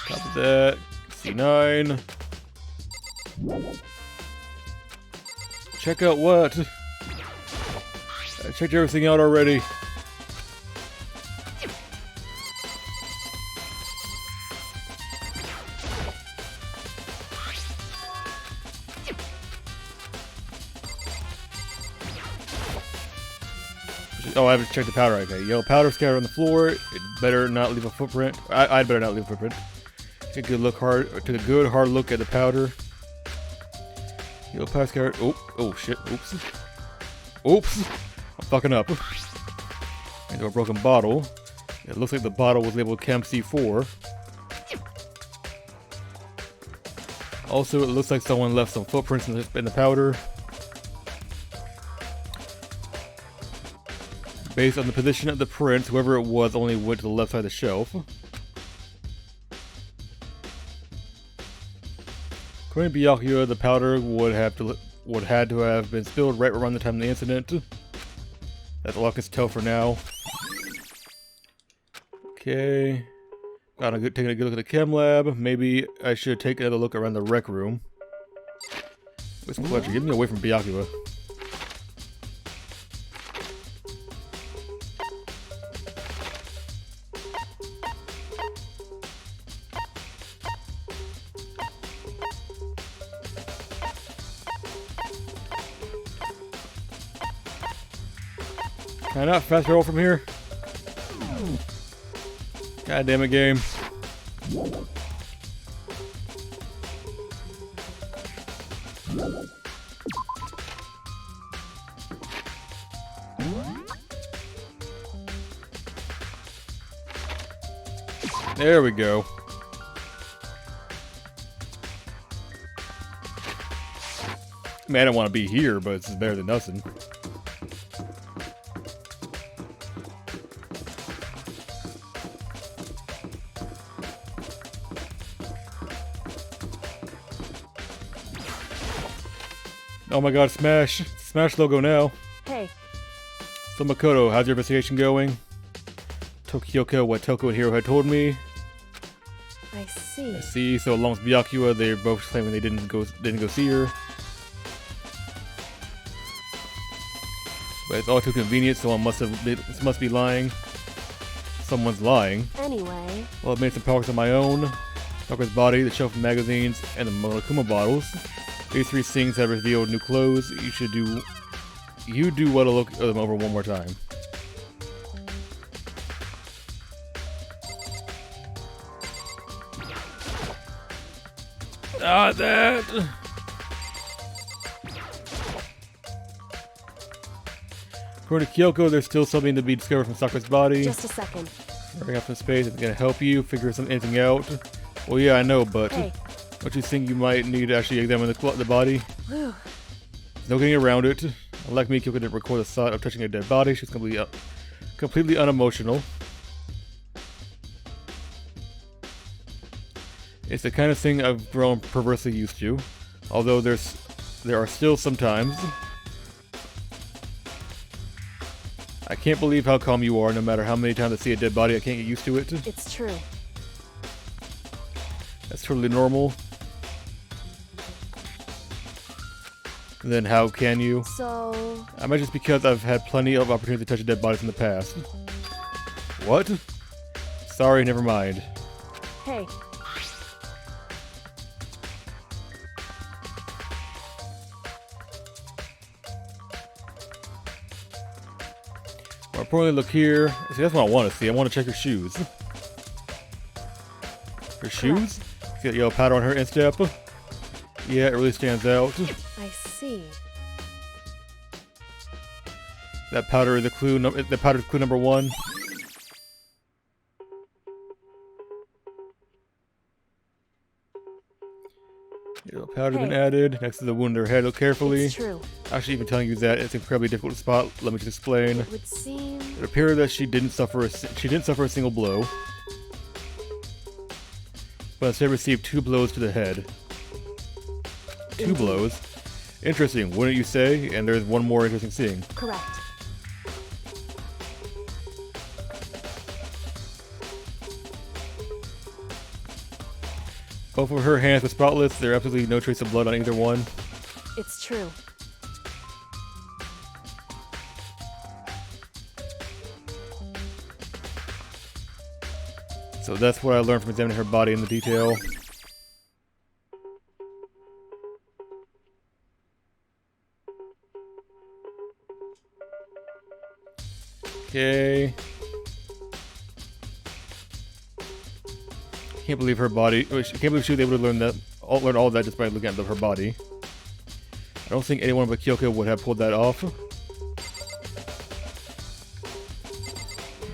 Top of that, C9. Check out what? I checked everything out already. Oh, I haven't checked the powder. Okay, yellow powder scattered on the floor. It better not leave a footprint. I'd better not leave a footprint. Take a good hard look at the powder. Yellow powder scattered. Oh shit. Oops. I'm fucking up. Into a broken bottle. It looks like the bottle was labeled Chem C4. Also, it looks like someone left some footprints in the powder. Based on the position of the prints, whoever it was only went to the left side of the shelf. According to Byakuya, the powder would had to have been spilled right around the time of the incident. That's all I can tell for now. Okay. Taking a good look at the chem lab. Maybe I should take another look around the rec room. Where's Fletcher? Get me away from Byakuya. Can I not fast roll from here? God damn it, game. There we go. I mean, I don't want to be here, but it's better than nothing. Oh my god, Smash. Smash logo now. Hey. So Makoto, how's your investigation going? Tokyoko, what Toko and Hiro had told me. I see. I see, so along with Byakuya, they're both claiming they didn't go see her. But it's all too convenient, someone must be lying. Someone's lying. Anyway. Well, I've made some progress on my own. Tucker's body, the shelf of magazines, and the Monokuma bottles. These three things have revealed new clothes. You do want to look them over one more time. Not that! According to Kyoko, there's still something to be discovered from Sakura's body. Just a second. Bring up some space, it's gonna help you figure anything out. Well, yeah, I know, but Hey. don't you think you might need to actually examine the body? Whew. There's no getting around it. Unlike me, Kyoko didn't record the thought of touching a dead body. She's completely unemotional. It's the kind of thing I've grown perversely used to. Although there are still some times. I can't believe how calm you are. No matter how many times I see a dead body, I can't get used to it. It's true. That's totally normal. Then how can you? So... I imagine it's because I've had plenty of opportunities to touch dead bodies in the past. What? Sorry, never mind. Hey. More importantly, look here. See, that's what I want to see. I want to check her shoes. Her shoes? See that yellow powder on her instep? Yeah, it really stands out. I see. That powder is the clue. The powder is clue number 1. Yellow powder been added next to the wound in her head. Look carefully. It's true. Actually, even telling you that it's incredibly difficult to spot. Let me just explain. It would seem... It appears that she didn't suffer a single blow, but instead received 2 blows to the head. 2 blows. Interesting, wouldn't you say? And there's one more interesting thing. Correct. Both of her hands were spotless. There are absolutely no trace of blood on either one. It's true. So that's what I learned from examining her body in the detail. Okay. Can't believe her body. I can't believe she was able to learn all of that just by looking at her body. I don't think anyone but Kyoko would have pulled that off.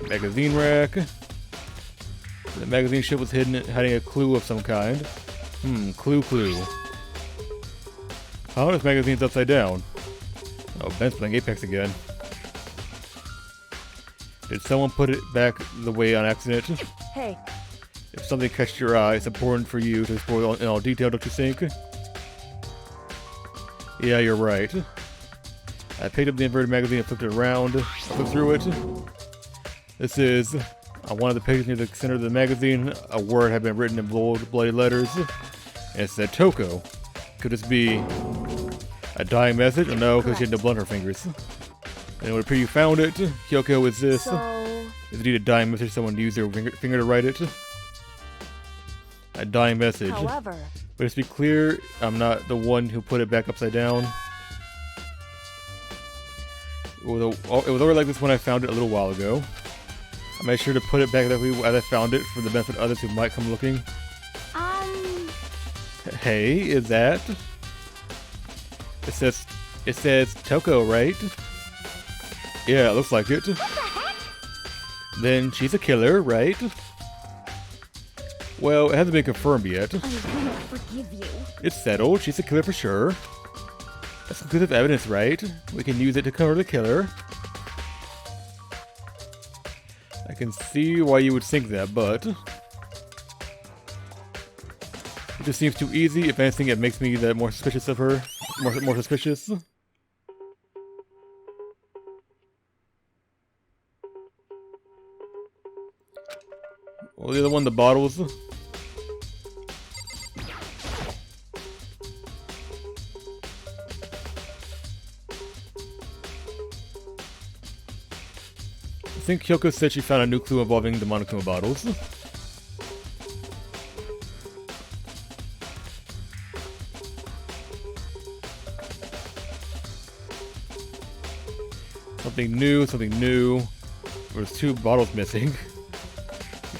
Magazine rack. The magazine ship was hiding a clue of some kind. Clue. How? This magazine's upside down. Oh, Ben's playing Apex again. Did someone put it back the way on accident? Hey. If something catches your eye, it's important for you to explore in all detail, don't you think? Yeah, you're right. I picked up the inverted magazine and flipped it around. I flipped through it. This is, on one of the pages near the center of the magazine, a word had been written in bold, bloody letters, and it said Toko. Could this be a dying message? Oh no, because she had no blood on her fingers. And it would appear you found it. Kyoko, is this? So... Is it indeed a dying message? Someone used their finger to write it? A dying message. However... But let's be clear, I'm not the one who put it back upside down. It was already like this when I found it a little while ago. I made sure to put it back that way as I found it for the benefit of others who might come looking. Hey, is that? It says Toko, right? Yeah, it looks like it. What the heck? Then she's a killer, right? Well, it hasn't been confirmed yet. I won't forgive you. It's settled. She's a killer for sure. That's conclusive evidence, right? We can use it to cover the killer. I can see why you would think that, but... It just seems too easy. If anything, it makes me more suspicious of her. More suspicious. Well, the other one, the bottles. I think Kyoko said she found a new clue involving the Monokuma bottles. Something new. There's 2 bottles missing. You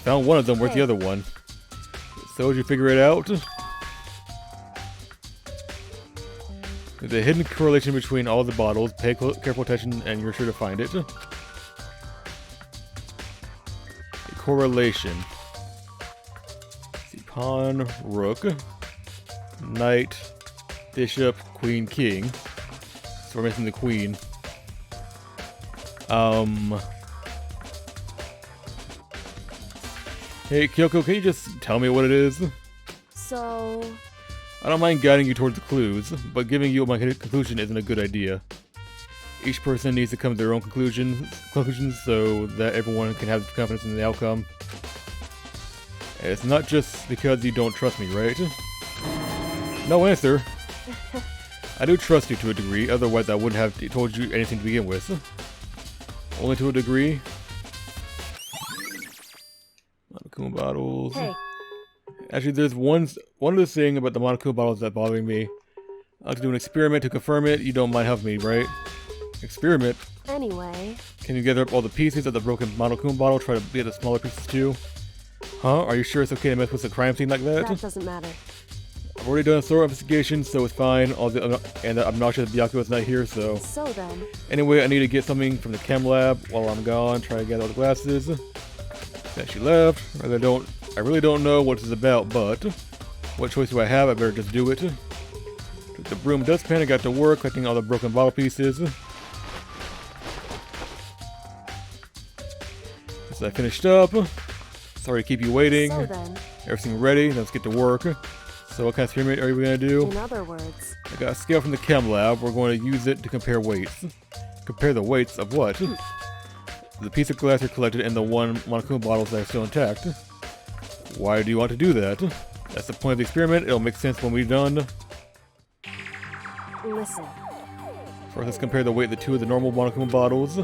found one of them, where's the other one? So did you figure it out? There's a hidden correlation between all the bottles. Pay careful attention and you're sure to find it. A correlation. Let's see, pawn, rook, knight, bishop, queen, king. So we're missing the queen. Hey, Kyoko, can you just tell me what it is? So... I don't mind guiding you towards the clues, but giving you my conclusion isn't a good idea. Each person needs to come to their own conclusions so that everyone can have confidence in the outcome. And it's not just because you don't trust me, right? No answer. I do trust you to a degree, otherwise I wouldn't have told you anything to begin with. Only to a degree. Monokuma bottles. Hey. Actually, there's one other thing about the Monokuma bottles that's bothering me. I'll have to do an experiment to confirm it. You don't mind helping me, right? Experiment? Anyway... Can you gather up all the pieces of the broken Monokuma bottle? Try to get the smaller pieces too? Huh? Are you sure it's okay to mess with a crime scene like that? That doesn't matter. I've already done a thorough investigation, so it's fine. And the obnoxious Byakuyo's not here, so... So then... Anyway, I need to get something from the chem lab while I'm gone. Try to gather all the glasses. Then she left. I really don't know what this is about, but... What choice do I have? I better just do it. Took the broom dustpan and got to work collecting all the broken bottle pieces. So I finished up. Sorry to keep you waiting. So then... Everything ready, let's get to work. So what kind of experiment are we going to do? In other words... I got a scale from the chem lab. We're going to use it to compare weights. Compare the weights of what? The piece of glass are collected in the one Monokuma bottles that are still intact. Why do you want to do that? That's the point of the experiment. It'll make sense when we're done. Listen. First, let's compare the weight of the two of the normal Monokuma bottles.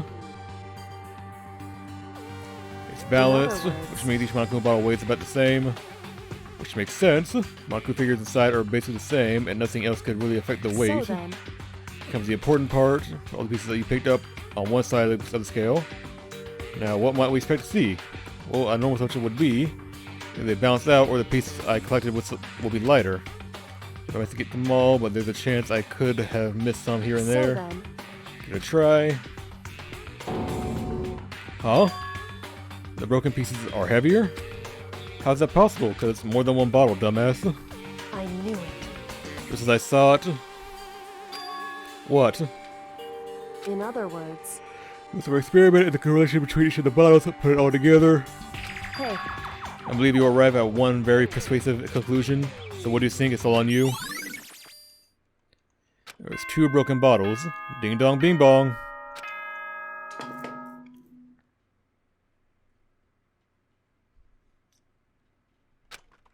It's balanced, which means each Monokuma bottle weighs about the same. Which makes sense. Monokuma figures inside are basically the same, and nothing else could really affect the weight. So then, Comes the important part, all the pieces that you picked up on one side of the scale. Now, what might we expect to see? Well, a normal assumption would be if they balance out, or the pieces I collected will be lighter. I have to get them all, but there's a chance I could have missed some here and there. So then, Give it a try. Huh? The broken pieces are heavier? How's that possible? Because it's more than one bottle, dumbass. I knew it. Just as I saw it. What? In other words, With our experiment and the correlation between each of the bottles, put it all together. hey, I believe you arrive at one very persuasive conclusion. So what do you think? It's all on you? There's two broken bottles. Ding dong bing bong.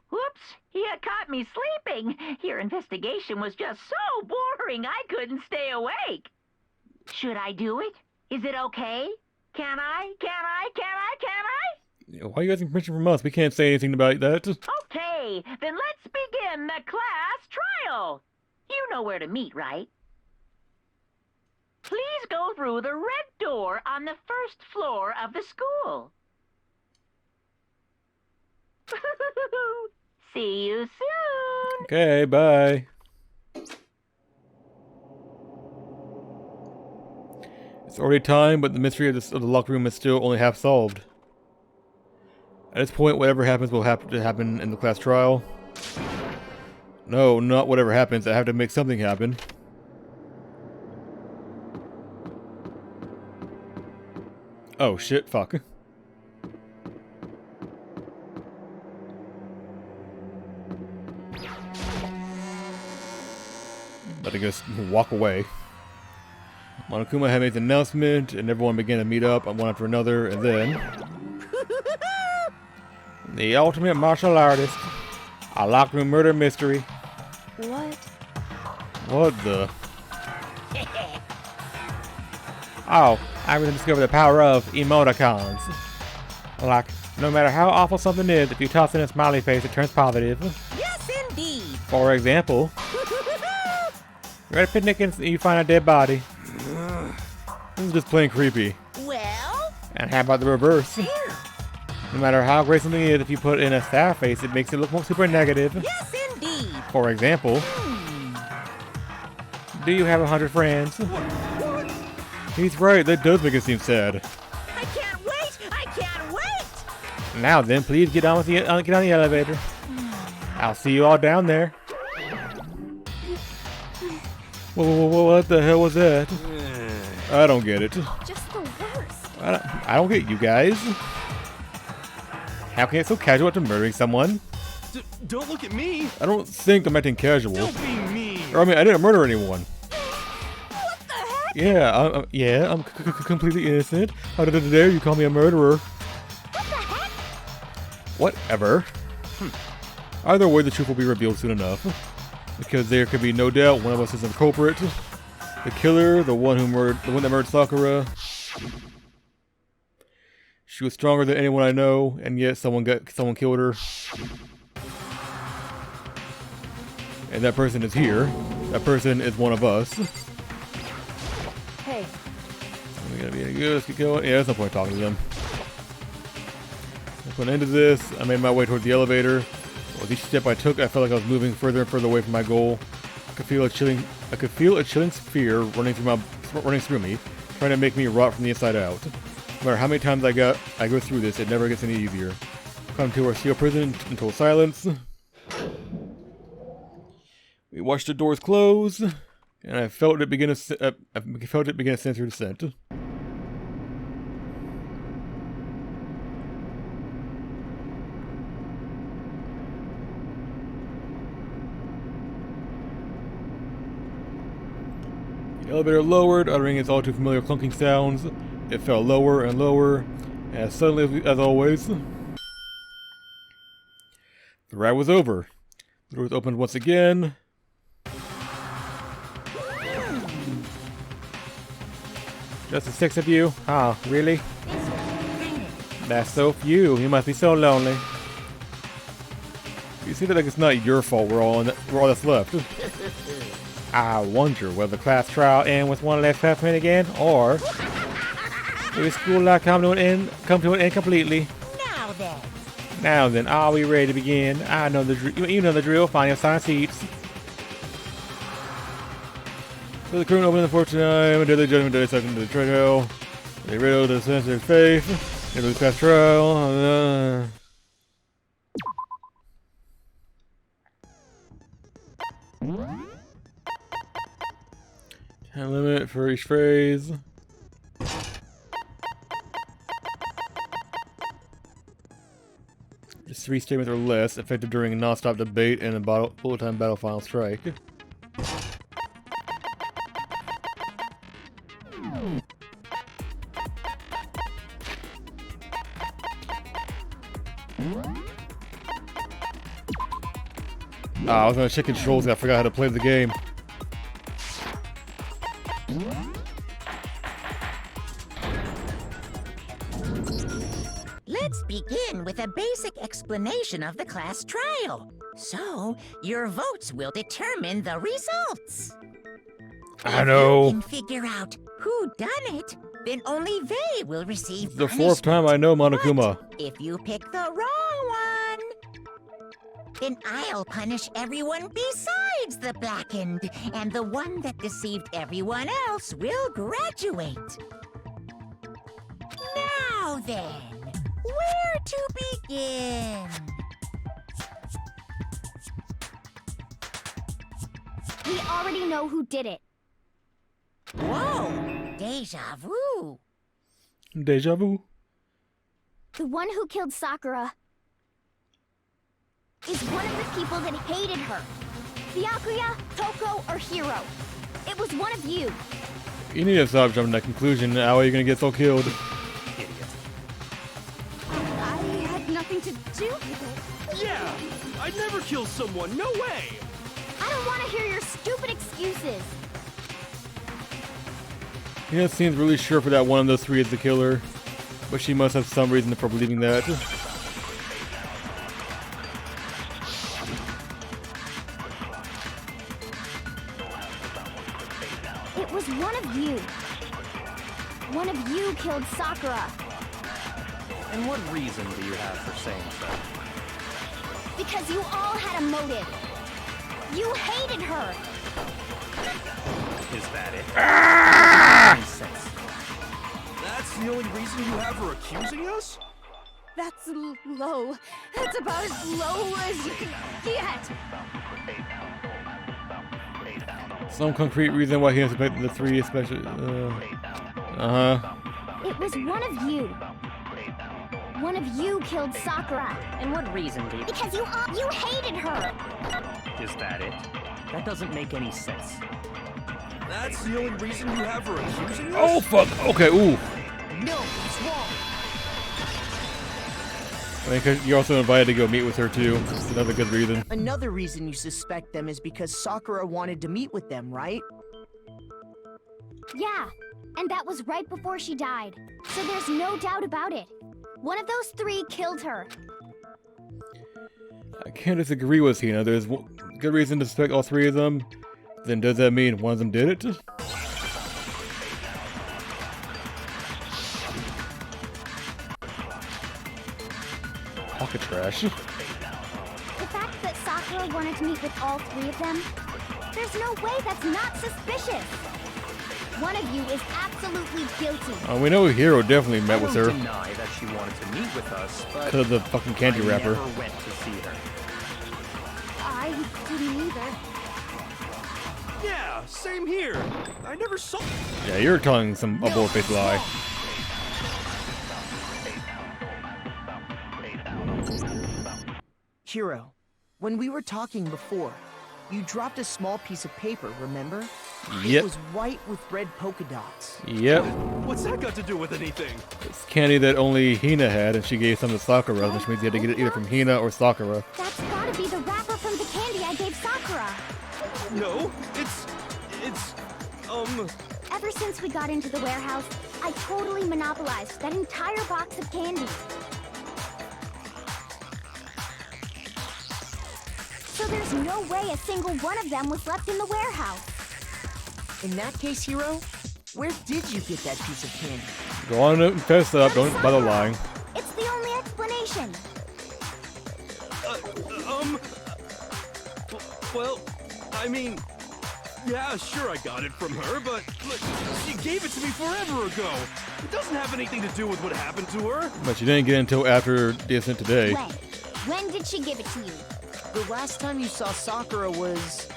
Whoops! You caught me sleeping. Your investigation was just so boring I couldn't stay awake. Should I do it? Is it okay? Can I? Why are you asking permission from us? We can't say anything about that. Okay, then let's begin the class trial. You know where to meet, right? Please go through the red door on the first floor of the school. See you soon. Okay, bye. It's already time, but the mystery of the locked room is still only half solved. At this point, whatever happens will have to happen in the class trial. No, not whatever happens. I have to make something happen. Oh shit, fuck. But I guess walk away. Monokuma had made the announcement, and everyone began to meet up one after another, and then... the ultimate martial artist. A locked room murder mystery. what? What the... Oh, I recently discovered the power of emoticons. Like, no matter how awful something is, if you toss in a smiley face, it turns positive. Yes, indeed. For example, you're at a picnic and you find a dead body. This is just plain creepy. Well, And how about the reverse? No matter how great something is, if you put in a sad face, it makes it look more super negative. yes, indeed. For example, do you have 100 friends? He's right, that does make it seem sad. I can't wait. I can't wait. Now then, please get on the elevator. I'll see you all down there. Whoa, what the hell was that? I don't get it. Just the worst. I don't get you guys. How can you get so casual to murdering someone? Don't look at me! I don't think I'm acting casual. Don't be mean! Or, I mean, I didn't murder anyone. What the heck? Yeah, I'm completely innocent. How dare you call me a murderer? What the heck? Whatever. Either way, the truth will be revealed soon enough. Because there could be no doubt one of us is the culprit. The killer, the one that murdered Sakura. She was stronger than anyone I know, and yet someone killed her. And that person is here. That person is one of us. Hey, We're gonna be any good. Let's get going. Yeah, there's no point talking to them. Let's put an end to this. I made my way towards the elevator. With each step I took, I felt like I was moving further and further away from my goal. I could feel a chilling fear running through me, trying to make me rot from the inside out. No matter how many times I go through this, it never gets any easier. Come to our steel prison until silence. We watched the doors close, and I felt it begin to sense her descent. The elevator lowered, uttering its all too familiar clunking sounds. It fell lower and lower, and suddenly, as always, the ride was over. The doors opened once again. Just the six of you? Oh, really? That's so few. You must be so lonely. You see that like it's not your fault we're all that's left. I wonder will the class trial end with one last classmate again, or will school life come to an end completely? Now then, are we ready to begin? I know the you know the drill. Find your assigned seats. So the curtain opened the fourth time until the judgment day second to the trial. They riddled the sensitive faith. They lose past trial. Time limit for each phrase. Just 3 statements or less, effective during a non-stop debate and a full-time battle final strike. I was gonna check controls and I forgot how to play the game. Let's begin with a basic explanation of the class trial. So, your votes will determine the results. I know. If you can figure out who done it, then only they will receive The fourth time I know Monokuma. But if you pick the wrong one, then I'll punish everyone besides the blackened, and the one that deceived everyone else will graduate. Now then, where to begin? We already know who did it. Whoa, deja vu. Deja vu. The one who killed Sakura is one of the people that hated her. Byakuya, Toko, or Hiro. It was one of you. You need to stop jumping to that conclusion. How are you gonna get so killed? I had nothing to do with it. Yeah! I'd never kill someone, no way! I don't want to hear your stupid excuses. Hina seems really sure for that one of those 3 is the killer, but she must have some reason for believing that. It was one of you. One of you killed Sakura. And what reason do you have for saying so? Because you all had a motive. You hated her. Is that it? Makes sense. That's the only reason you have for accusing us? That's low. That's about as low as you can get. Some concrete reason why he suspected the 3 especially. It was one of you. One of you killed Sakura. And what reason do you... Because you hated her. Is that it? That doesn't make any sense. That's the only reason you have for accusing us? Oh fuck! Okay, ooh. No, it's wrong. I mean, 'cause you're also invited to go meet with her too. That's another good reason. Another reason you suspect them is because Sakura wanted to meet with them, right? Yeah, and that was right before she died. So there's no doubt about it. One of those 3 killed her. I can't disagree with Hina. There's good reason to suspect all 3 of them. Then does that mean one of them did it? Pocket trash. The fact that Sakura wanted to meet with all 3 of them, there's no way that's not suspicious. One of you is absolutely guilty. We know Hiro definitely met with I her. don't deny that she wanted to meet with us, but Because of the fucking candy I wrapper. never went to see her. I didn't either. Yeah, same here. I never saw... Yeah, you're telling a bull-faced lie. Hiro, when we were talking before, you dropped a small piece of paper, remember? It Yep. was white with red polka dots. Yep. What's that got to do with anything? It's candy that only Hina had, and she gave some to Sakura, which means you had to get it either from Hina or Sakura. That's gotta be the wrapper from the candy I gave Sakura. No, Ever since we got into the warehouse, I totally monopolized that entire box of candy. So there's no way a single one of them was left in the warehouse. In that case, Hero, where did you get that piece of candy? Go on and fess up. Don't bother lying. It's the only explanation. well, I mean, yeah, sure I got it from her, but look, she gave it to me forever ago. It doesn't have anything to do with what happened to her. But you didn't get it until after the incident today. When did she give it to you? The last time you saw Sakura was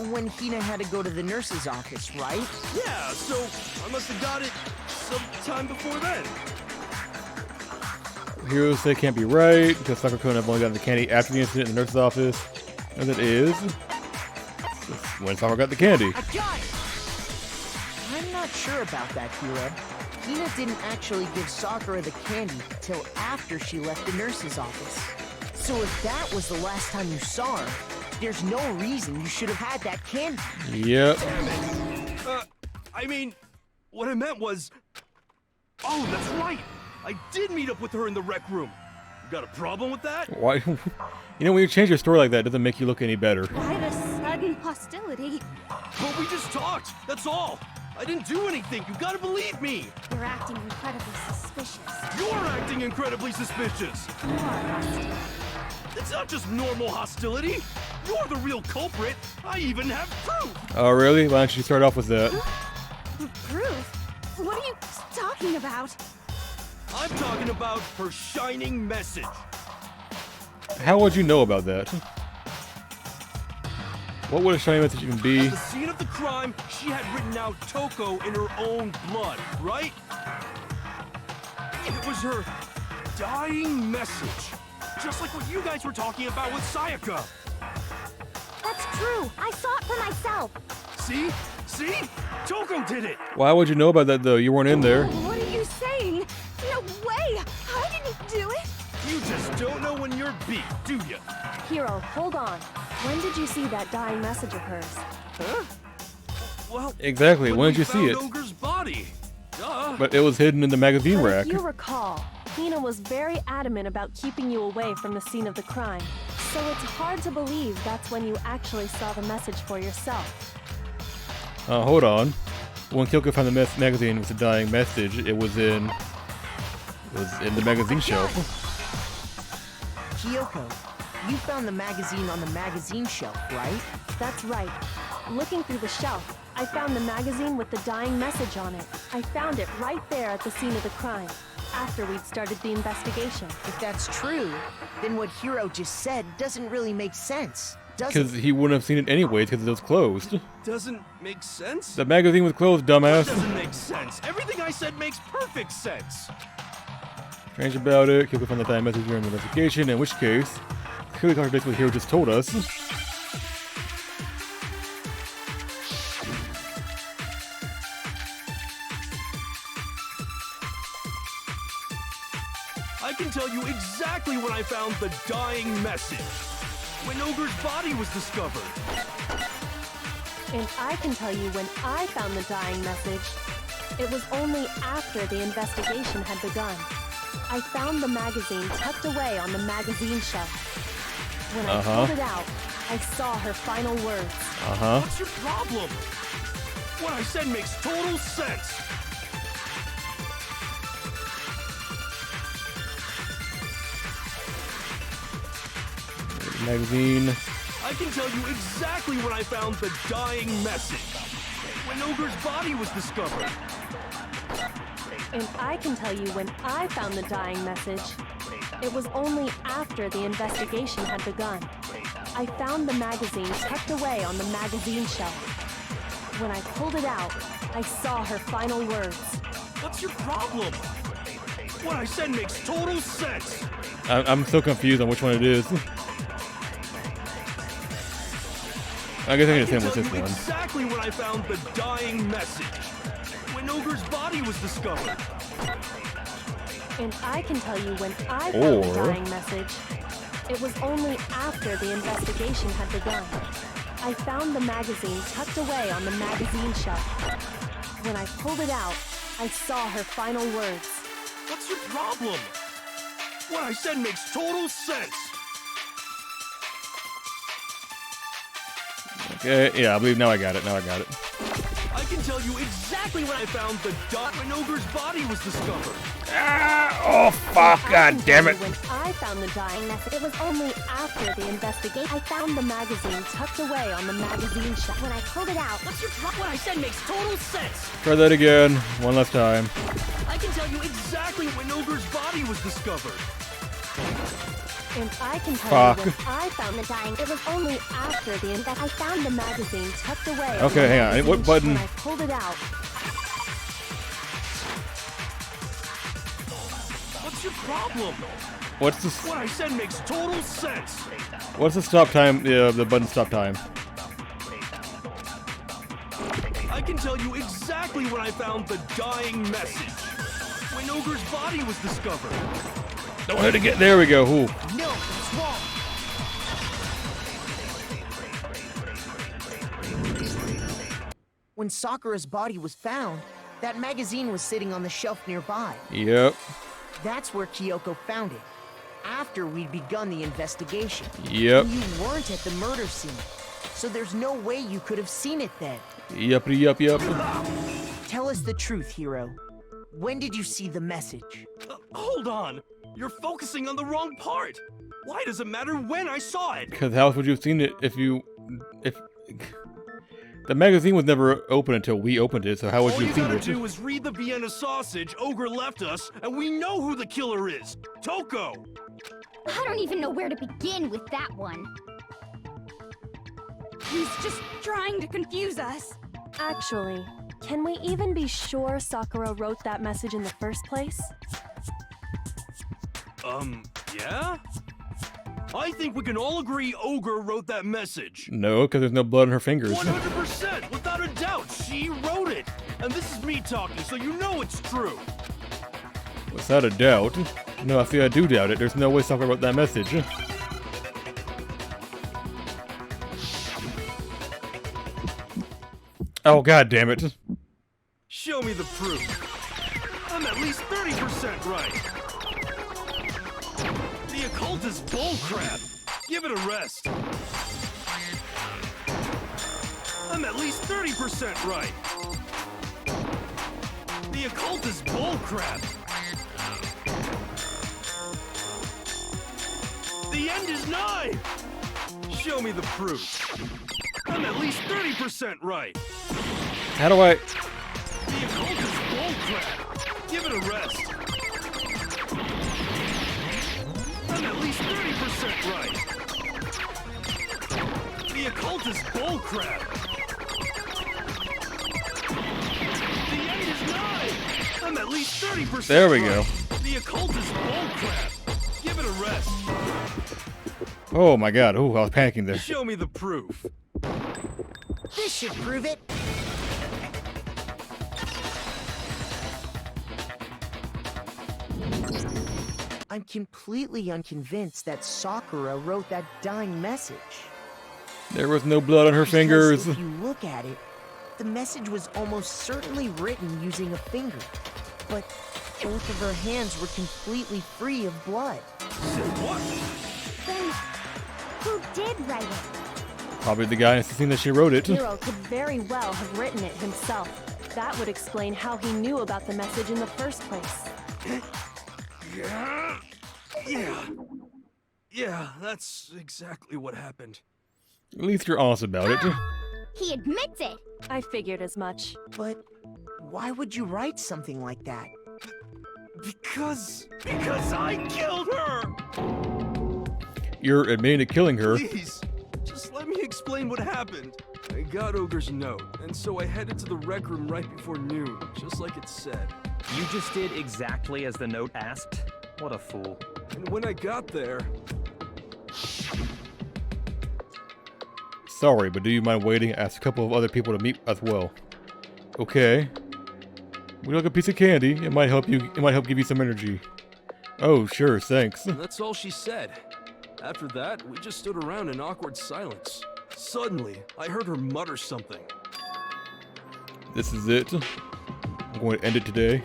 when Hina had to go to the nurse's office, right? Yeah, so I must have got it sometime before then. Heroes say can't be right because Sakura couldn't have only gotten the candy after the incident in the nurse's office. As it is when Sakura got the candy. I got it! I'm not sure about that, Hiro. Hina didn't actually give Sakura the candy till after she left the nurse's office. So if that was the last time you saw her, there's no reason you should have had that candy. Yep. Damn it. I mean, what I meant was... Oh, that's right! I did meet up with her in the rec room. You got a problem with that? Why? You know, when you change your story like that, it doesn't make you look any better. Why the sudden hostility? Well, we just talked, that's all. I didn't do anything, you gotta believe me. You're acting incredibly suspicious. You're acting incredibly suspicious. More hostile. It's not just normal hostility. You're the real culprit. I even have proof. Oh, really? Why don't you start off with that? Proof? What are you talking about? I'm talking about her shining message. How would you know about that? What would a shiny message even be? At the scene of the crime, she had written out Toko in her own blood, right? It was her dying message. Just like what you guys were talking about with Sayaka. That's true. I saw it for myself. See? See? Toko did it! Why would you know about that, though? You weren't in there. What are you saying? No way! I didn't do it! You just don't know when you're beat, do you? Hiro, hold on. When did you see that dying message of hers? Huh? Well, Exactly. When did you see it? Ogre's body. Duh. But it was hidden in the magazine But rack. if you recall, Hina was very adamant about keeping you away from the scene of the crime. So it's hard to believe that's when you actually saw the message for yourself. Hold on. When Kyoko found the magazine with the dying message, it was in the magazine shelf. Kyoko, you found the magazine on the magazine shelf, right? That's right. Looking through the shelf, I found the magazine with the dying message on it. I found it right there at the scene of the crime, after we'd started the investigation. If that's true, then what Hiro just said doesn't really make sense, does Because it? he wouldn't have seen it anyways because it was closed. Doesn't make sense? The magazine was closed, dumbass. Doesn't make sense. Everything I said makes perfect sense. Strange about it. Kyoko found the dying message during the investigation, in which case, clearly contradicts what Hiro just told us. I can tell you exactly when I found the dying message. When Ogre's body was discovered. And I can tell you when I found the dying message. It was only after the investigation had begun. I found the magazine tucked away on the magazine shelf. When I pulled it out, I saw her final words. What's your problem? What I said makes total sense. Magazine. I can tell you exactly when I found the dying message. When Ogre's body was discovered. And I can tell you when I found the dying message. It was only after the investigation had begun. I found the magazine tucked away on the magazine shelf. When I pulled it out, I saw her final words. What's your problem? What I said makes total sense. I'm so confused on which one it is. I guess I can understand what's this one. Exactly when I found the dying message. When Ogre's body was discovered. And I can tell you when I found the dying message. It was only after the investigation had begun. I found the magazine tucked away on the magazine shelf. When I pulled it out, I saw her final words. What's your problem? What I said makes total sense. Okay, yeah, I believe now I got it. I can tell you exactly when I found the dot when Ogre's body was discovered. Ah, oh, fuck, god damn it. When I found the dying message, it was only after the investigation. I found the magazine tucked away on the magazine shelf. When I pulled it out, What's your problem? What I said makes total sense. Try that again, one last time. I can tell you exactly when Ogre's body was discovered. and I can tell Fuck. you when I found the dying, it was only after the I found the magazine tucked away. Okay, hang on. What button? When I pulled it out. What's your problem? What's this? What I said makes total sense. What's the stop time? The button stop time. I can tell you exactly when I found the dying message. When Ogre's body was discovered. Don't have to get. There we go. Ooh. No, it's wrong. When Sakura's body was found, that magazine was sitting on the shelf nearby. Yep. That's where Kyoko found it, after we'd begun the investigation. Yep. And you weren't at the murder scene, so there's no way you could have seen it then. Yup. Tell us the truth, Hiro. When did you see the message? Hold on. You're focusing on the wrong part. Why does it matter when I saw it? Because how else would you have seen it if the magazine was never open until we opened it? So how would All you you have seen gotta it? do is read the Vienna sausage Ogre left us, and we know who the killer is. Toko! I don't even know where to begin with that one. He's just trying to confuse us. Actually, can we even be sure Sakura wrote that message in the first place? Yeah? I think we can all agree Ogre wrote that message. No, because there's no blood on her fingers. 100%, without a doubt, she wrote it. And this is me talking, so you know it's true. Without a doubt. No, I see. I do doubt it. There's no way Sakura wrote that message. Oh, god damn it. Show me the proof. I'm at least 30% right. The occult is bullcrap. Give it a rest. I'm at least 30% right. The occult is bullcrap. The end is nigh. Show me the proof. I'm at least 30% right. How do I... The occult is bullcrap. Give it a rest. I'm at least 30% right. The occult is bullcrap. The end is nigh. I'm at least 30% There we right. go. The occult is bullcrap. Give it a rest. Oh my god. Ooh, I was panicking there. Show me the proof. This should prove it. I'm completely unconvinced that Sakura wrote that dying message. There was no blood on her Because fingers. if you look at it, the message was almost certainly written using a finger, but both of her hands were completely free of blood. What? Then, who did write it? Probably the guy insisting that she wrote it. Hiro could very well have written it himself. That would explain how he knew about the message in the first place. Yeah, that's exactly what happened. At least you're honest about it. He admits it. I figured as much. But why would you write something like that? Because I killed her! You're admitting to killing her. Please, just let me explain what happened. I got Ogre's note, and so I headed to the rec room right before noon, just like it said. You just did exactly as the note asked? What a fool. And when I got there, Sorry, but do you mind waiting? Ask a couple of other people to meet as well. Okay. We like a piece of candy. It might help you. It might help give you some energy. Oh, sure. Thanks. that's all she said. After that, we just stood around in awkward silence. Suddenly, I heard her mutter something. This is it. I'm going to end it today.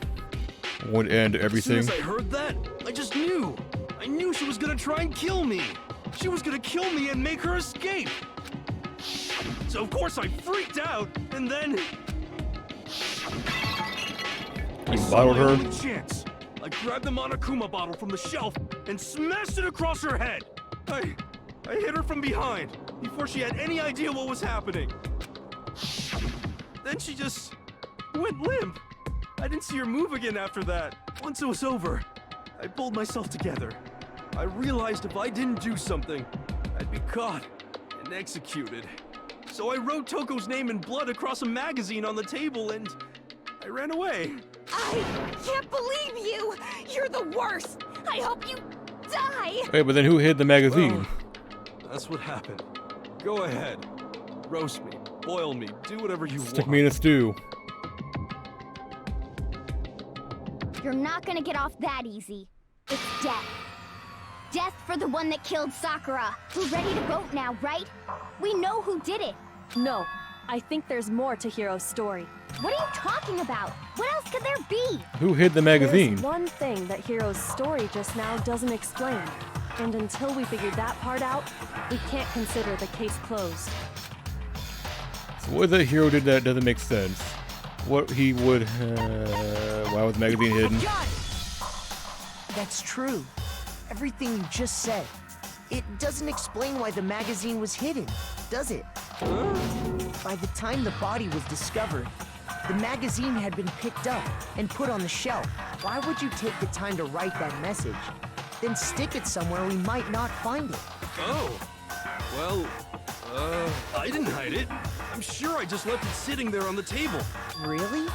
I'm going to end everything. As soon as I heard that, I just knew. I knew she was gonna try and kill me. She was gonna kill me and make her escape. So of course I freaked out, and then You bottled my her? only chance. I grabbed the Monokuma bottle from the shelf and smashed it across her head. I hit her from behind before she had any idea what was happening. Then she just went limp. I didn't see her move again after that. Once it was over, I pulled myself together. I realized if I didn't do something, I'd be caught and executed. So I wrote Toko's name in blood across a magazine on the table and I ran away. I can't believe you! You're the worst! I hope you die! Wait, but then who hid the magazine? Well, that's what happened. Go ahead. Roast me, boil me, do whatever you Stick want. me in a stew. You're not gonna get off that easy. It's death. Death for the one that killed Sakura. We're ready to vote now, right? We know who did it. No, I think there's more to Hiro's story. What are you talking about? What else could there be? Who hid the magazine? There's one thing that Hiro's story just now doesn't explain. And until we figure that part out, we can't consider the case closed. So what that hero did that doesn't make sense. What he would... why was the magazine hidden? That's true. Everything you just said. It doesn't explain why the magazine was hidden, does it? By the time the body was discovered, the magazine had been picked up and put on the shelf. Why would you take the time to write that message, then stick it somewhere we might not find it? Oh. Well, I didn't hide it. I'm sure I just left it sitting there on the table. Really?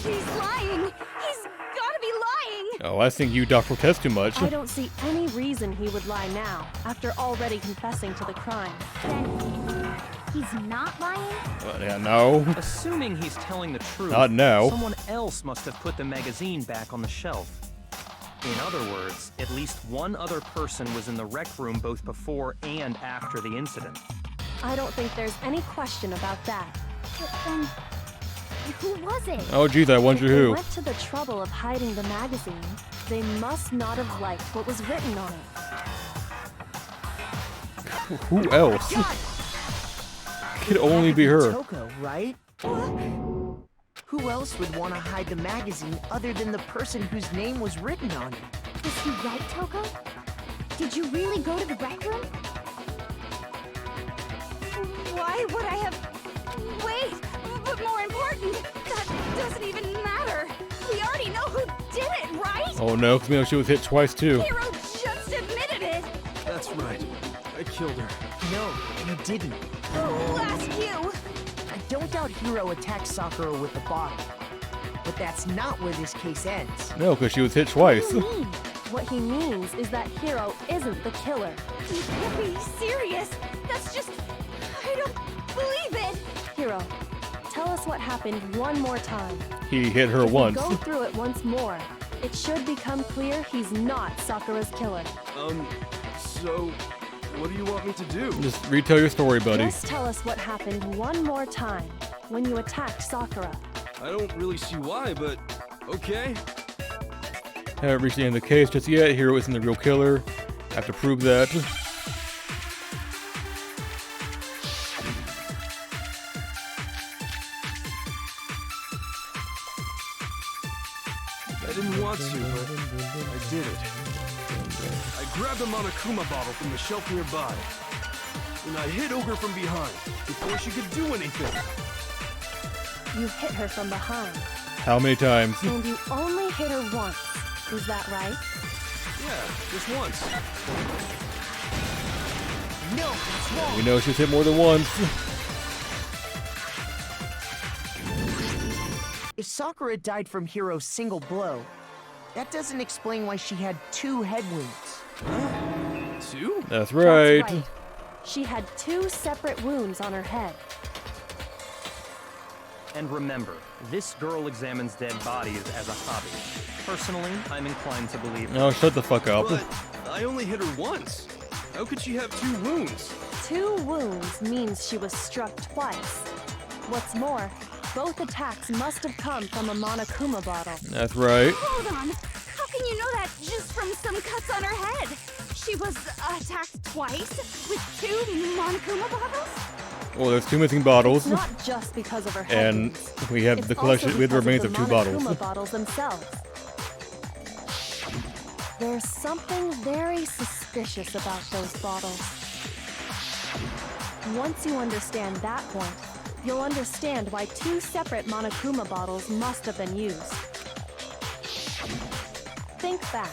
He's lying! He's gotta be lying! Oh, I think you protest too much. I don't see any reason he would lie now, after already confessing to the crime. Then he's not lying? Yeah, no. Assuming he's telling the truth, Not now. someone else must have put the magazine back on the shelf. In other words, at least one other person was in the rec room both before and after the incident. I don't think there's any question about that. But then, who was it? Oh, geez, I wonder If they who. went to the trouble of hiding the magazine, they must not have liked what was written on it. Who else? Could only be her. Toko, right? Who else would want to hide the magazine other than the person whose name was written on it? Was he right, Toko? Did you really go to the rec room? Why would I have... Wait! But more important, that doesn't even matter! We already know who did it, right? Oh no, because she was hit twice too. Hiro just admitted it! That's right. I killed her. No, you didn't. Who asked you? I don't doubt Hiro attacked Sakura with the bottle. But that's not where this case ends. No, because she was hit twice. What do you mean? What he means is that Hiro isn't the killer. You can't be serious! That's just... I don't believe it! Hiro, tell us what happened one more time. He hit her If we once. go through it once more, it should become clear he's not Sakura's killer. So, what do you want me to do? Just retell your story, buddy. Just tell us what happened one more time when you attacked Sakura. I don't really see why, but okay. Haven't reached the end of the case just yet. Hiro isn't the real killer. Have to prove that. I didn't want to, but I did it. I grabbed a Monokuma bottle from the shelf nearby, and I hit Ogre from behind before she could do anything. You hit her from behind, How many times? and you only hit her once. Is that right? Yeah, just once. No, it's wrong. We know she's hit more than once. If Sakura died from Hiro's single blow, that doesn't explain why she had 2 head wounds. 2? That's right. That's right. She had 2 separate wounds on her head. And remember, this girl examines dead bodies as a hobby. Personally, I'm inclined to believe No, shut the fuck up. But I only hit her once. How could she have 2 wounds? 2 wounds means she was struck twice. What's more, both attacks must have come from a Monokuma bottle. That's right. Hold on. How can you know that just from some cuts on her head? She was attacked twice with 2 Monokuma bottles? Well, there's 2 missing bottles. It's not just because of her head And wounds. we have It's the collection. also We have the remains because of 2 the bottles. Monokuma bottles themselves. There's something very suspicious about those bottles. Once you understand that point, you'll understand why 2 separate Monokuma bottles must have been used. Think back.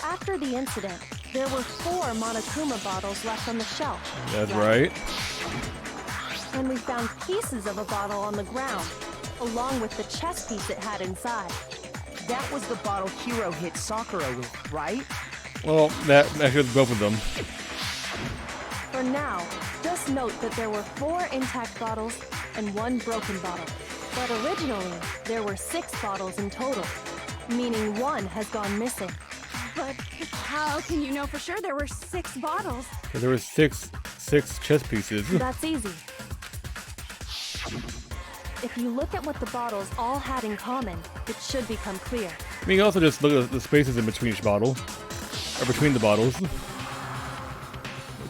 After the incident, there were 4 Monokuma bottles left on the shelf. That's right. And we found pieces of a bottle on the ground, along with the chess piece it had inside. That was the bottle Hiro hit Sakura with, right? Well, that actually was both of them. For now, just note that there were 4 intact bottles and 1 broken bottle. But originally, there were 6 bottles in total, meaning 1 has gone missing. But how can you know for sure there were 6 bottles? There were six chess pieces. That's easy. If you look at what the bottles all had in common, it should become clear. I mean, you can also just look at the spaces in between each bottle, or between the bottles. The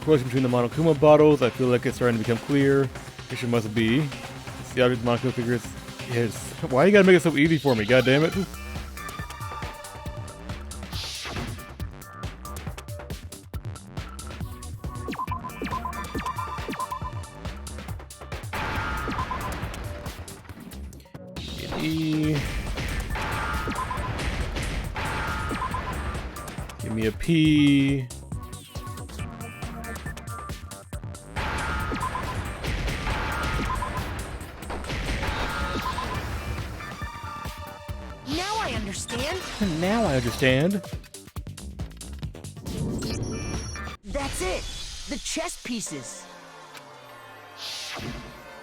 question between the Monokuma bottles, I feel like it's starting to become clear. It must be. It's the object Monokuma figures. Yes. Why you gotta make it so easy for me? God damn it! E. Give me a P. Now I understand. Now I understand. That's it. The chess pieces.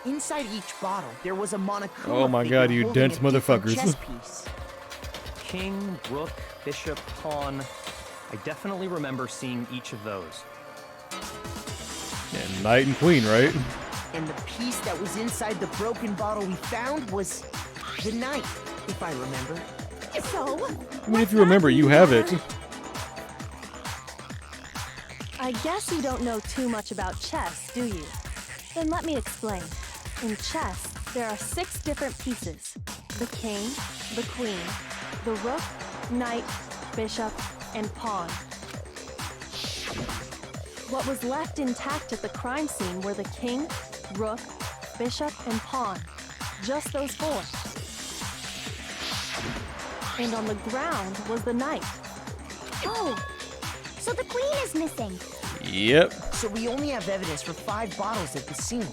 Inside each bottle, there was a Monokuma Oh my figure God, you holding dense a different motherfuckers. chess piece. King, rook, bishop, pawn. I definitely remember seeing each of those. And knight and queen, right? And the piece that was inside the broken bottle we found was the knight, if I remember. So? I mean, if you remember, you have it. I guess you don't know too much about chess, do you? Then let me explain. In chess, there are 6 different pieces. The king, the queen, the rook, knight, bishop, and pawn. What was left intact at the crime scene were the king, rook, bishop, and pawn. Just those 4. And on the ground was the knight. Oh, so the queen is missing. Yep. So we only have evidence for 5 bottles at the scene,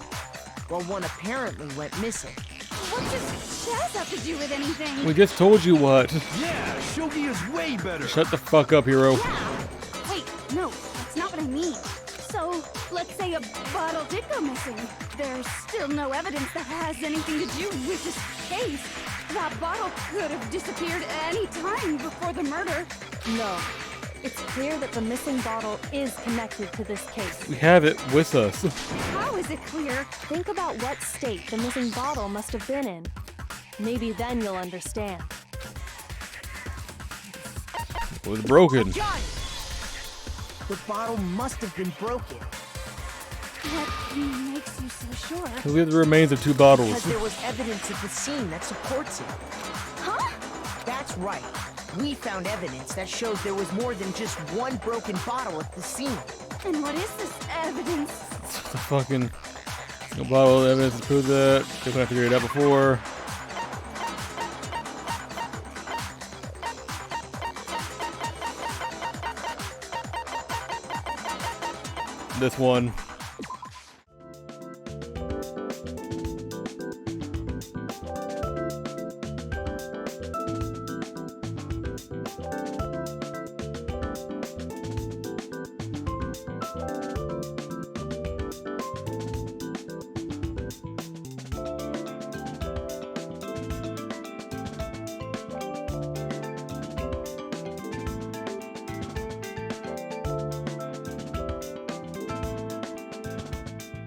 while 1 apparently went missing. What does chess have to do with anything? We just told you what. Yeah, shogi is way better. Shut the fuck up, hero. Yeah. Wait, no, that's not what I mean. So, let's say a bottle did go missing. There's still no evidence that has anything to do with this case. That bottle could have disappeared any time before the murder. No. It's clear that the missing bottle is connected to this case. We have it with us. How is it clear? Think about what state the missing bottle must have been in. Maybe then you'll understand. It was broken. John! The bottle must have been broken, What makes you so sure? Because we have the remains of 2 bottles. because there was evidence at the scene that supports it. Huh? That's right. We found evidence that shows there was more than just 1 broken bottle at the scene. And what is this evidence? The fucking no bottle of evidence to prove that. They couldn't have figured it out before. This one.